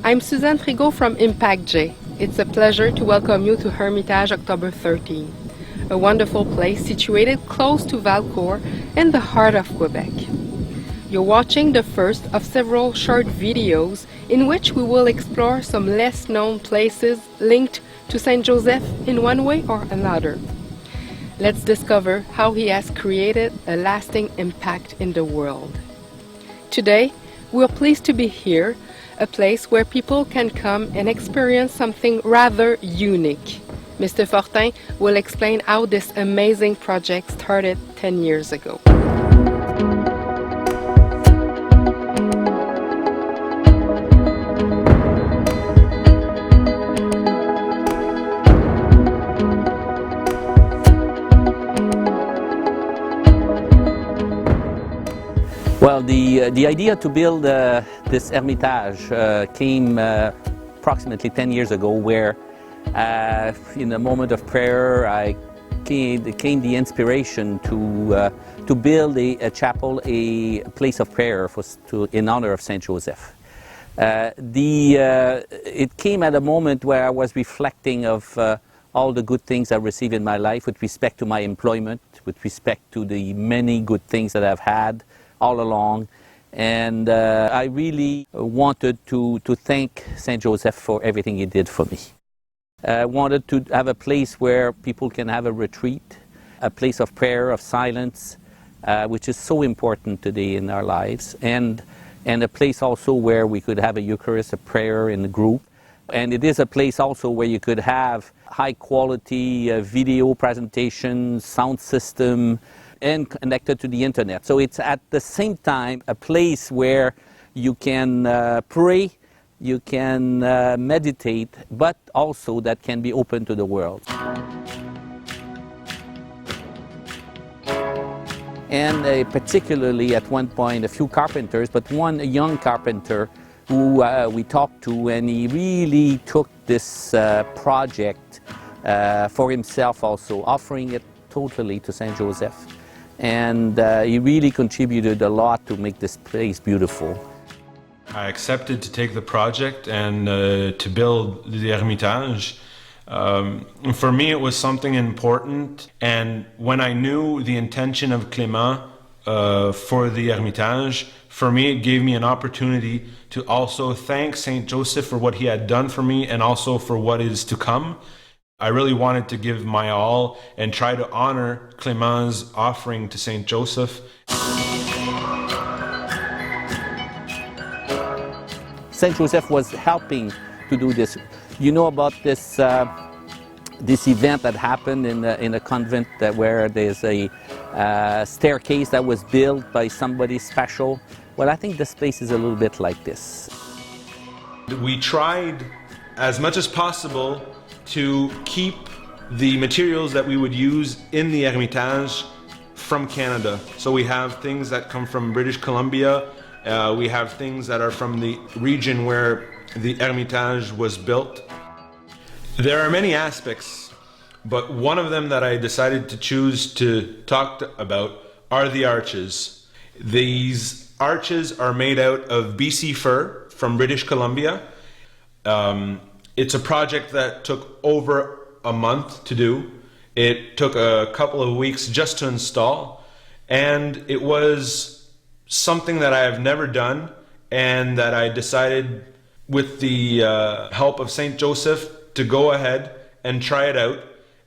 I'm Suzanne Frigo from Impact J. It's a pleasure to welcome you to Hermitage October 13, a wonderful place situated close to Valcourt in the heart of Quebec. You're watching the first of several short videos in which we will explore some less known places linked to Saint Joseph in one way or another. Let's discover how he has created a lasting impact in the world. Today, we're pleased to be here, a place where people can come and experience something rather unique. Mr. Fortin will explain how this amazing project started 10 years ago. Well, the idea to build this Hermitage came approximately 10 years ago, where in a moment of prayer came the inspiration to build a chapel, a place of prayer in honor of Saint Joseph. It came at a moment where I was reflecting of all the good things I received in my life with respect to my employment, with respect to the many good things that I've had all along, and I really wanted to thank Saint Joseph for everything he did for me. I wanted to have a place where people can have a retreat, a place of prayer, of silence, which is so important today in our lives, and a place also where we could have a Eucharist, a prayer in the group. And it is a place also where you could have high quality video presentation, sound system, and connected to the internet. So it's at the same time a place where you can pray, you can meditate, but also that can be open to the world. And particularly at one point a few carpenters, but one young carpenter who we talked to, and he really took this project for himself also, offering it totally to Saint Joseph. And he really contributed a lot to make this place beautiful. I accepted to take the project and to build the Hermitage. For me it was something important, and when I knew the intention of Clément for the Hermitage, for me it gave me an opportunity to also thank Saint Joseph for what he had done for me and also for what is to come. I really wanted to give my all and try to honor Clément's offering to Saint Joseph. Saint Joseph was helping to do this. You know about this this event that happened in a convent where there's a staircase that was built by somebody special. Well, I think this place is a little bit like this. We tried as much as possible to keep the materials that we would use in the Hermitage from Canada. So we have things that come from British Columbia, we have things that are from the region where the Hermitage was built. There are many aspects, but one of them that I decided to choose to talk about are the arches. These arches are made out of BC fir from British Columbia. It's a project that took over a month to do. It took a couple of weeks just to install, and it was something that I have never done, and that I decided with the help of Saint Joseph to go ahead and try it out.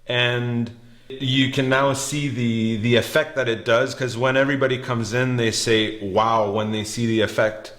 And you can now see the effect that it does, because when everybody comes in they say wow when they see the effect.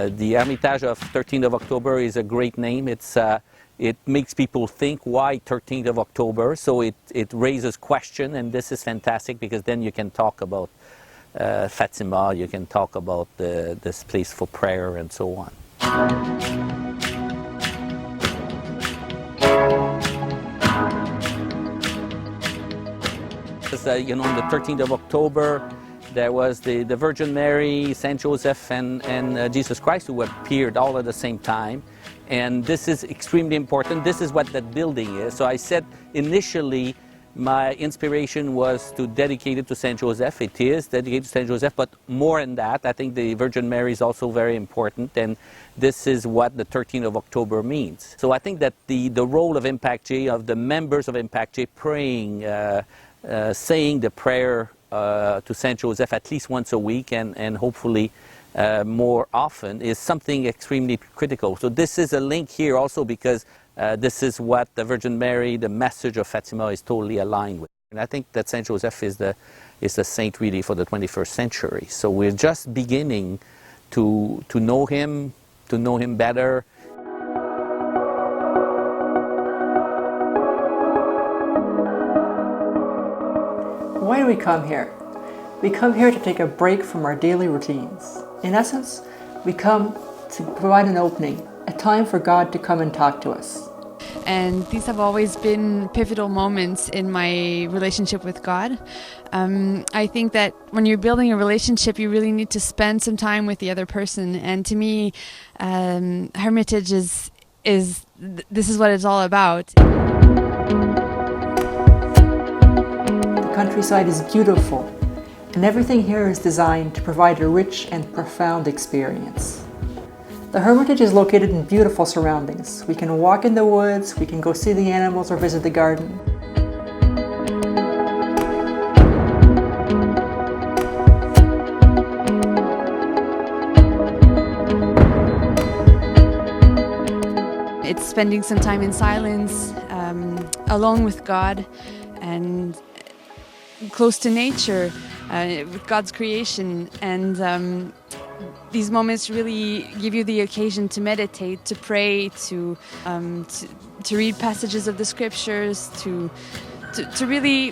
The Hermitage of 13th of October is a great name. It makes people think, why 13th of October? So it raises question, and this is fantastic because then you can talk about Fatima, you can talk about this place for prayer and so on. because you know, on the 13th of October, there was the Virgin Mary, Saint Joseph, and Jesus Christ, who appeared all at the same time. And this is extremely important. This is what that building is. So I said initially my inspiration was to dedicate it to Saint Joseph. It is dedicated to Saint Joseph, but more than that, I think the Virgin Mary is also very important, and this is what the 13th of October means. So I think that the role of Impact J, of the members of Impact J praying, saying the prayer to Saint Joseph at least once a week, and hopefully more often, is something extremely critical. So this is a link here also because this is what the Virgin Mary, the message of Fatima, is totally aligned with. And I think that Saint Joseph is the saint really for the 21st century. So we're just beginning to know him better. Why do we come here? We come here to take a break from our daily routines. In essence, we come to provide an opening, a time for God to come and talk to us. And these have always been pivotal moments in my relationship with God. I think that when you're building a relationship, you really need to spend some time with the other person. And to me, Hermitage this is what it's all about. The countryside is beautiful, and everything here is designed to provide a rich and profound experience. The Hermitage is located in beautiful surroundings. We can walk in the woods, we can go see the animals or visit the garden. It's spending some time in silence, alone with God, and close to nature, with God's creation. And these moments really give you the occasion to meditate, to pray, to read passages of the scriptures, to really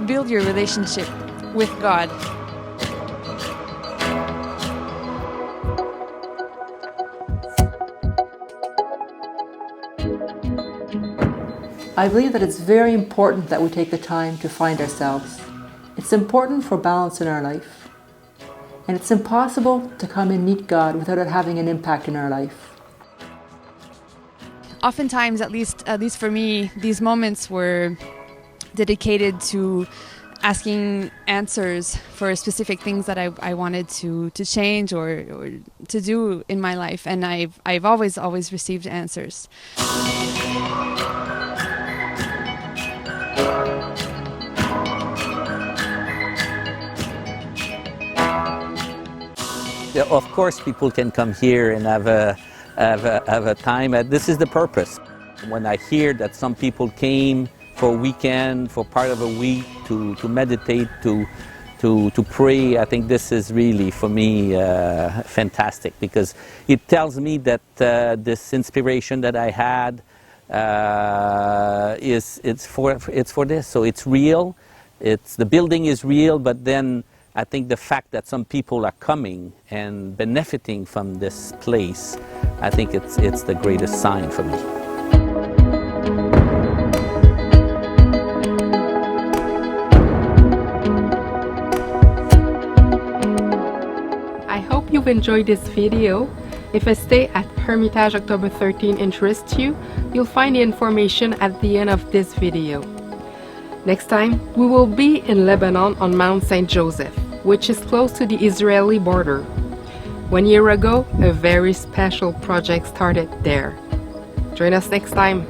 build your relationship with God. I believe that it's very important that we take the time to find ourselves. It's important for balance in our life. And it's impossible to come and meet God without it having an impact in our life. Oftentimes, at least for me, these moments were dedicated to asking answers for specific things that I wanted to change or to do in my life, and I've always received answers. Yeah, of course, people can come here and have a time. This is the purpose. When I hear that some people came for a weekend, for part of a week, to meditate, to pray, I think this is really, for me, fantastic, because it tells me that this inspiration that I had it's for this. So it's real. The building is real, but then I think the fact that some people are coming and benefiting from this place, I think it's the greatest sign for me. I hope you've enjoyed this video. If a stay at Hermitage October 13 interests you, you'll find the information at the end of this video. Next time, we will be in Lebanon on Mount Saint Joseph, which is close to the Israeli border. 1 year ago, a very special project started there. Join us next time.